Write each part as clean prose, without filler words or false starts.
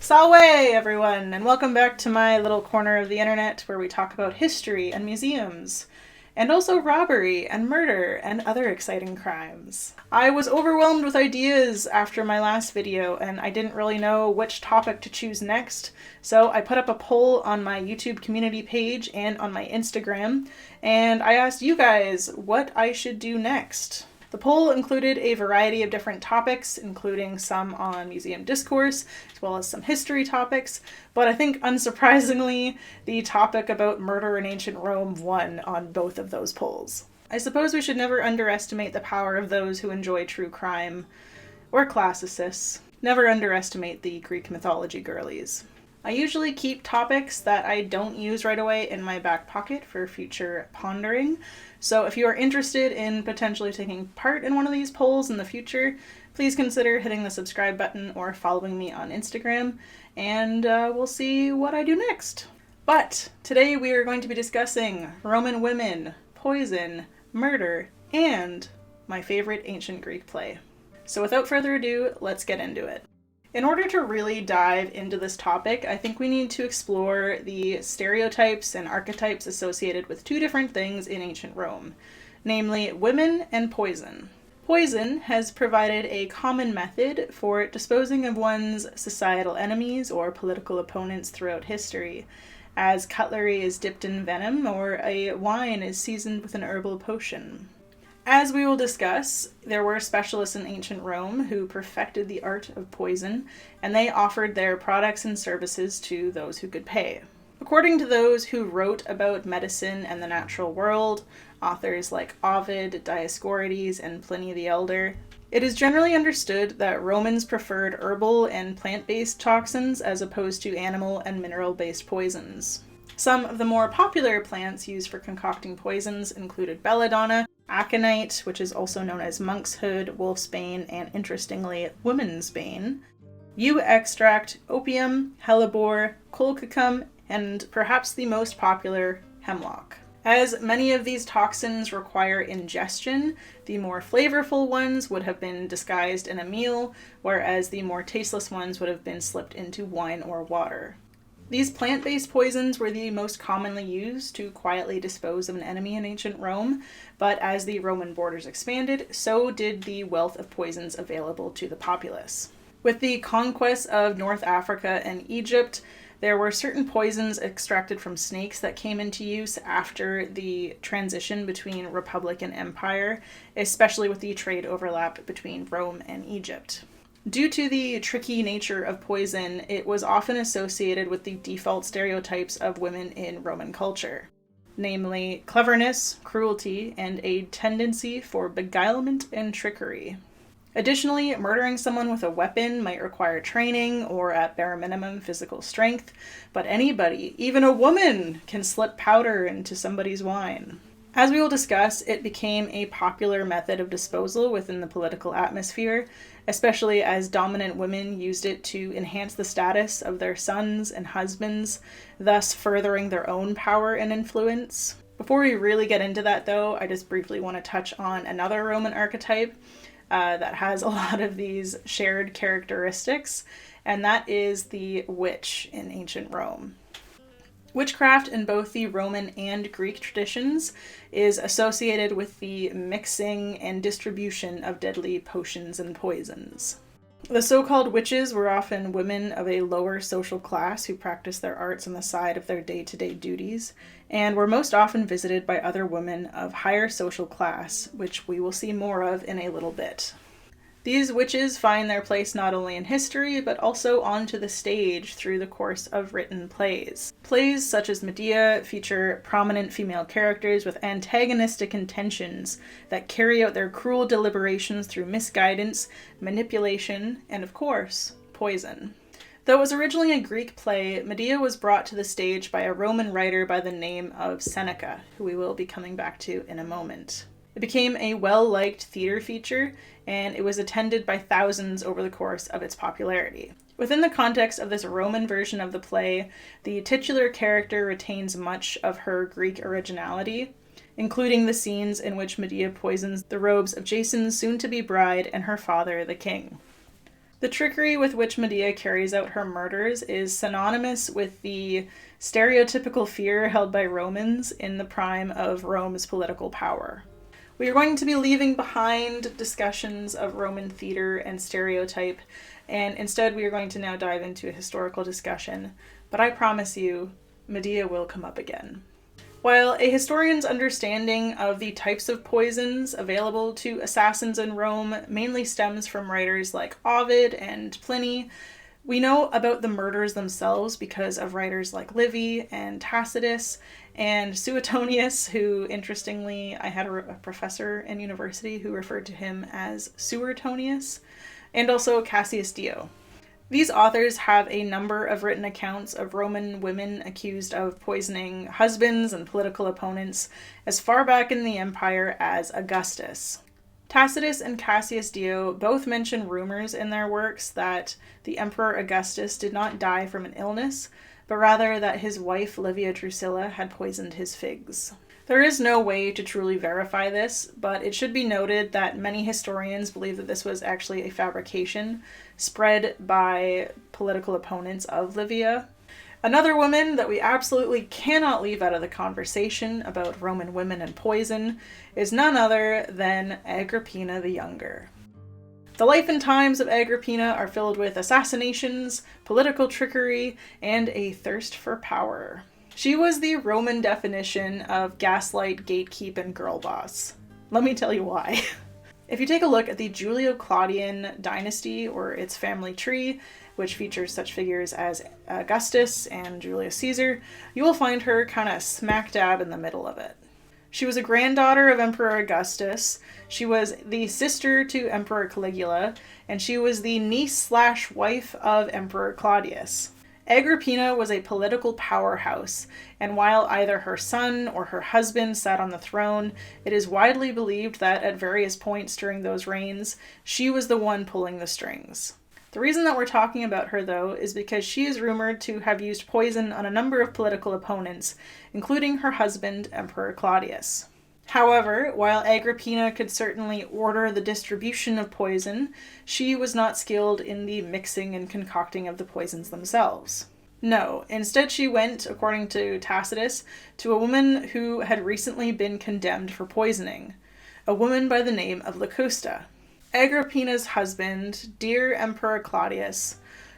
Salve, everyone, and welcome back to my little corner of the internet where we talk about history and museums, and also robbery and murder and other exciting crimes. I was overwhelmed with ideas after my last video, and I didn't really know which topic to choose next, so I put up a poll on my YouTube community page and on my Instagram, and I asked you guys what I should do next. The poll included a variety of different topics, including some on museum discourse, as well as some history topics, but I think unsurprisingly, the topic about murder in ancient Rome won on both of those polls. I suppose we should never underestimate the power of those who enjoy true crime, or classicists. Never underestimate the Greek mythology girlies. I usually keep topics that I don't use right away in my back pocket for future pondering, so if you are interested in potentially taking part in one of these polls in the future, please consider hitting the subscribe button or following me on Instagram, and we'll see what I do next. But today we are going to be discussing Roman women, poison, murder, and my favorite ancient Greek play. So without further ado, let's get into it. In order to really dive into this topic, I think we need to explore the stereotypes and archetypes associated with two different things in ancient Rome, namely women and poison. Poison has provided a common method for disposing of one's societal enemies or political opponents throughout history, as cutlery is dipped in venom or a wine is seasoned with an herbal potion. As we will discuss, there were specialists in ancient Rome who perfected the art of poison, and they offered their products and services to those who could pay. According to those who wrote about medicine and the natural world, authors like Ovid, Dioscorides, and Pliny the Elder, it is generally understood that Romans preferred herbal and plant-based toxins as opposed to animal and mineral-based poisons. Some of the more popular plants used for concocting poisons included belladonna, aconite, which is also known as monk's hood, wolf's bane, and interestingly, woman's bane, yew extract, opium, hellebore, colchicum, and perhaps the most popular, hemlock. As many of these toxins require ingestion, the more flavorful ones would have been disguised in a meal, whereas the more tasteless ones would have been slipped into wine or water. These plant-based poisons were the most commonly used to quietly dispose of an enemy in ancient Rome, but as the Roman borders expanded, so did the wealth of poisons available to the populace. With the conquest of North Africa and Egypt, there were certain poisons extracted from snakes that came into use after the transition between Republic and Empire, especially with the trade overlap between Rome and Egypt. Due to the tricky nature of poison, it was often associated with the default stereotypes of women in Roman culture, namely cleverness, cruelty, and a tendency for beguilement and trickery. Additionally, murdering someone with a weapon might require training or, at bare minimum, physical strength, but anybody, even a woman, can slip powder into somebody's wine. As we will discuss, it became a popular method of disposal within the political atmosphere, especially as dominant women used it to enhance the status of their sons and husbands, thus furthering their own power and influence. Before we really get into that, though, I just briefly want to touch on another Roman archetype that has a lot of these shared characteristics, and that is the witch in ancient Rome. Witchcraft in both the Roman and Greek traditions is associated with the mixing and distribution of deadly potions and poisons. The so-called witches were often women of a lower social class who practiced their arts on the side of their day-to-day duties, and were most often visited by other women of higher social class, which we will see more of in a little bit. These witches find their place not only in history, but also onto the stage through the course of written plays. Plays such as Medea feature prominent female characters with antagonistic intentions that carry out their cruel deliberations through misguidance, manipulation, and of course, poison. Though it was originally a Greek play, Medea was brought to the stage by a Roman writer by the name of Seneca, who we will be coming back to in a moment. It became a well-liked theater feature, and it was attended by thousands over the course of its popularity. Within the context of this Roman version of the play, the titular character retains much of her Greek originality, including the scenes in which Medea poisons the robes of Jason's soon-to-be bride and her father, the king. The trickery with which Medea carries out her murders is synonymous with the stereotypical fear held by Romans in the prime of Rome's political power. We are going to be leaving behind discussions of Roman theater and stereotype, and instead we are going to now dive into a historical discussion, but I promise you, Medea will come up again. While a historian's understanding of the types of poisons available to assassins in Rome mainly stems from writers like Ovid and Pliny, we know about the murders themselves because of writers like Livy and Tacitus and Suetonius, who, interestingly, I had a professor in university who referred to him as Suetonius, and also Cassius Dio. These authors have a number of written accounts of Roman women accused of poisoning husbands and political opponents as far back in the empire as Augustus. Tacitus and Cassius Dio both mention rumors in their works that the Emperor Augustus did not die from an illness, but rather that his wife Livia Drusilla had poisoned his figs. There is no way to truly verify this, but it should be noted that many historians believe that this was actually a fabrication spread by political opponents of Livia. Another woman that we absolutely cannot leave out of the conversation about Roman women and poison is none other than Agrippina the Younger. The life and times of Agrippina are filled with assassinations, political trickery, and a thirst for power. She was the Roman definition of gaslight, gatekeep, and girl boss. Let me tell you why. If you take a look at the Julio-Claudian dynasty, or its family tree, which features such figures as Augustus and Julius Caesar, you will find her kind of smack dab in the middle of it. She was a granddaughter of Emperor Augustus, she was the sister to Emperor Caligula, and she was the niece/wife of Emperor Claudius. Agrippina was a political powerhouse, and while either her son or her husband sat on the throne, it is widely believed that at various points during those reigns, she was the one pulling the strings. The reason that we're talking about her, though, is because she is rumored to have used poison on a number of political opponents, including her husband, Emperor Claudius. However, while Agrippina could certainly order the distribution of poison, she was not skilled in the mixing and concocting of the poisons themselves. No, instead she went, according to Tacitus, to a woman who had recently been condemned for poisoning, a woman by the name of Locusta. Agrippina's husband, dear Emperor Claudius,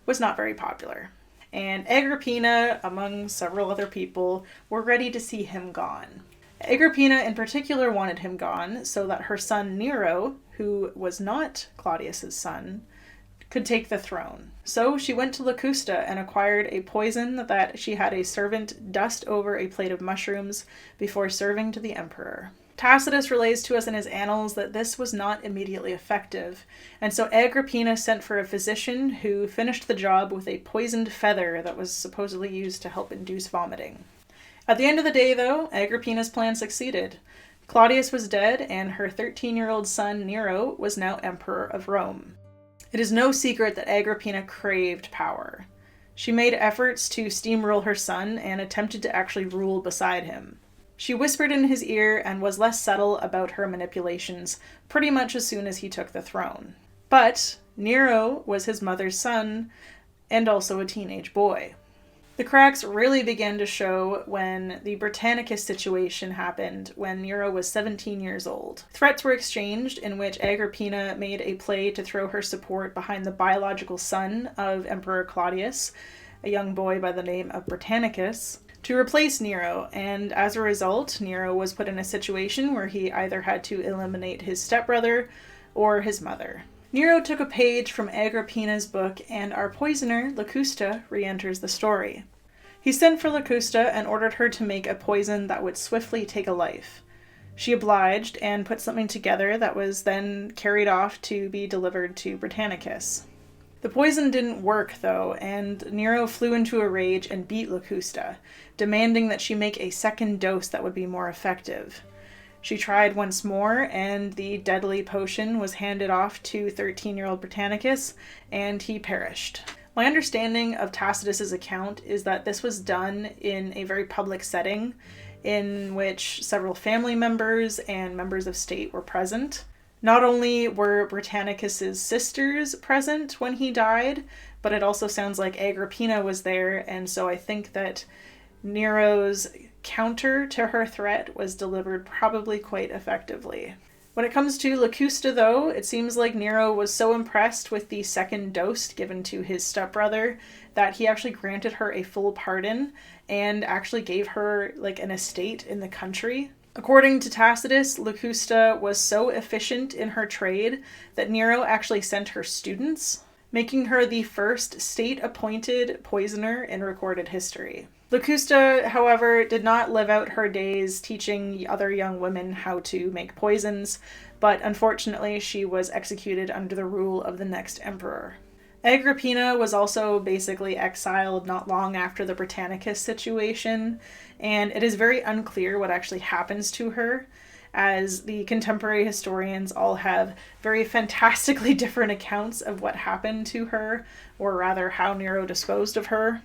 was not very popular, and Agrippina, among several other people, were ready to see him gone. Agrippina in particular wanted him gone so that her son Nero, who was not Claudius's son, could take the throne. So she went to Locusta and acquired a poison that she had a servant dust over a plate of mushrooms before serving to the emperor. Tacitus relays to us in his annals that this was not immediately effective, and so Agrippina sent for a physician who finished the job with a poisoned feather that was supposedly used to help induce vomiting. At the end of the day, though, Agrippina's plan succeeded. Claudius was dead, and her 13-year-old son Nero was now emperor of Rome. It is no secret that Agrippina craved power. She made efforts to steamroll her son and attempted to actually rule beside him. She whispered in his ear and was less subtle about her manipulations pretty much as soon as he took the throne. But Nero was his mother's son and also a teenage boy. The cracks really began to show when the Britannicus situation happened when Nero was 17 years old. Threats were exchanged in which Agrippina made a play to throw her support behind the biological son of Emperor Claudius, a young boy by the name of Britannicus, to replace Nero, and as a result, Nero was put in a situation where he either had to eliminate his stepbrother or his mother. Nero took a page from Agrippina's book, and our poisoner, Locusta, re-enters the story. He sent for Locusta and ordered her to make a poison that would swiftly take a life. She obliged and put something together that was then carried off to be delivered to Britannicus. The poison didn't work, though, and Nero flew into a rage and beat Locusta, demanding that she make a second dose that would be more effective. She tried once more, and the deadly potion was handed off to 13-year-old Britannicus, and he perished. My understanding of Tacitus's account is that this was done in a very public setting, in which several family members and members of state were present. Not only were Britannicus's sisters present when he died, but it also sounds like Agrippina was there, and so I think that Nero's counter to her threat was delivered probably quite effectively. When it comes to Locusta, though, it seems like Nero was so impressed with the second dose given to his stepbrother that he actually granted her a full pardon and actually gave her like an estate in the country. According to Tacitus, Locusta was so efficient in her trade that Nero actually sent her students, making her the first state-appointed poisoner in recorded history. Locusta, however, did not live out her days teaching other young women how to make poisons, but unfortunately she was executed under the rule of the next emperor. Agrippina was also basically exiled not long after the Britannicus situation, and it is very unclear what actually happens to her, as the contemporary historians all have very fantastically different accounts of what happened to her, or rather how Nero disposed of her.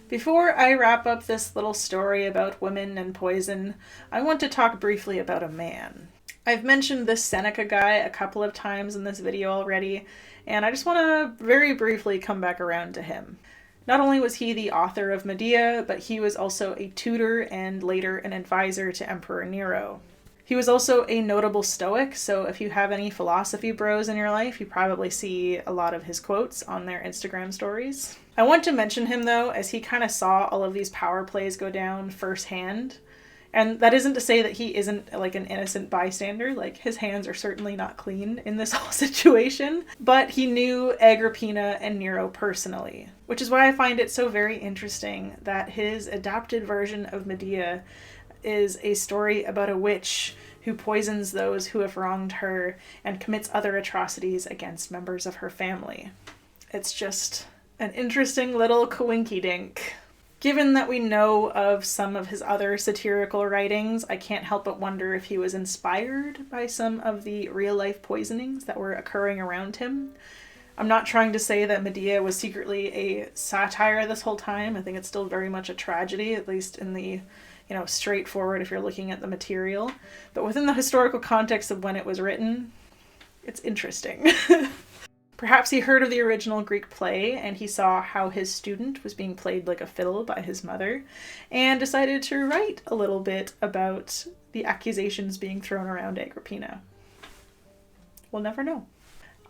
Before I wrap up this little story about women and poison, I want to talk briefly about a man. I've mentioned this Seneca guy a couple of times in this video already, and I just want to very briefly come back around to him. Not only was he the author of Medea, but he was also a tutor and later an advisor to Emperor Nero. He was also a notable Stoic, so if you have any philosophy bros in your life, you probably see a lot of his quotes on their Instagram stories. I want to mention him though, as he kind of saw all of these power plays go down firsthand. And that isn't to say that he isn't like an innocent bystander, like his hands are certainly not clean in this whole situation, but he knew Agrippina and Nero personally, which is why I find it so very interesting that his adapted version of Medea is a story about a witch who poisons those who have wronged her and commits other atrocities against members of her family. It's just an interesting little coinky-dink. Given that we know of some of his other satirical writings, I can't help but wonder if he was inspired by some of the real-life poisonings that were occurring around him. I'm not trying to say that Medea was secretly a satire this whole time. I think it's still very much a tragedy, at least in the, straightforward if you're looking at the material. But within the historical context of when it was written, it's interesting. Perhaps he heard of the original Greek play and he saw how his student was being played like a fiddle by his mother and decided to write a little bit about the accusations being thrown around Agrippina. We'll never know.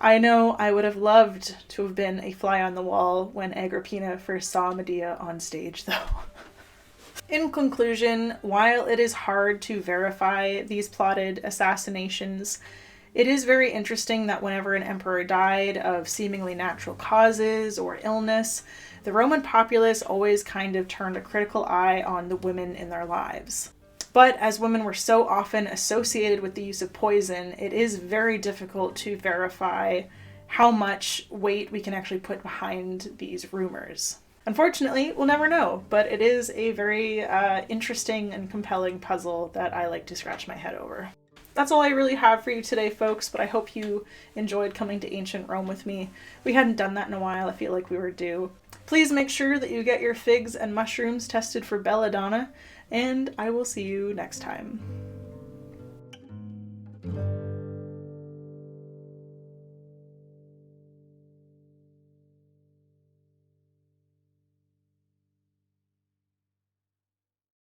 I know I would have loved to have been a fly on the wall when Agrippina first saw Medea on stage, though. In conclusion, while it is hard to verify these plotted assassinations, it is very interesting that whenever an emperor died of seemingly natural causes or illness, the Roman populace always kind of turned a critical eye on the women in their lives. But as women were so often associated with the use of poison, it is very difficult to verify how much weight we can actually put behind these rumors. Unfortunately, we'll never know, but it is a very interesting and compelling puzzle that I like to scratch my head over. That's all I really have for you today, folks, but I hope you enjoyed coming to ancient Rome with me. We hadn't done that in a while. I feel like we were due. Please make sure that you get your figs and mushrooms tested for belladonna, and I will see you next time.